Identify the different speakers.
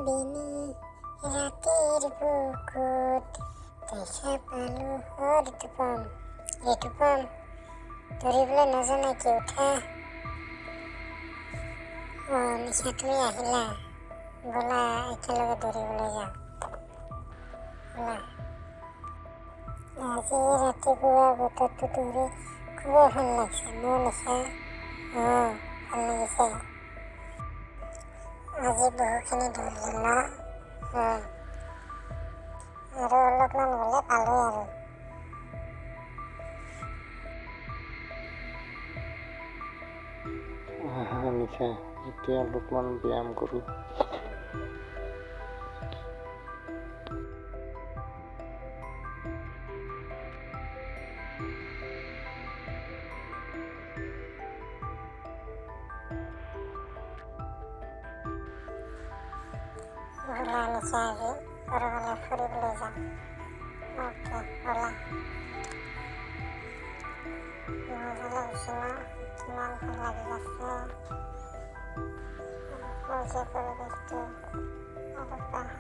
Speaker 1: বিনি ৰাতিৰ বুকুত দেখা পালো হৰদূপম। ঋতুপম, ধৰিবলৈ নাজানা কি উঠা? নিশা তুমি আহিলা, ব'লা একেলগে দৌৰিবলৈ যাওঁ। ব'লা। আজি ৰাতিপুৱা বতৰটো দৌৰি খুবেই ভাল লাগিছে ন নিশা? ভাল লাগিছে। আজি বহুখিনি দৌৰিলো ন? আৰু অলপমান গ'লে পালোঁৱে আৰু।
Speaker 2: নিশা, এতিয়া অলপমান ব্যায়াম কৰোঁ।
Speaker 1: ব'লা নিশা, আজি ক'ৰবালৈ ফুৰিবলৈ যাম। অ'কে, ব'লা। মজা লাগিছে ন? কিমান ভাল লাগি আছে। সেউজীয়া পৰিৱেশটো আৰু পাহাৰ।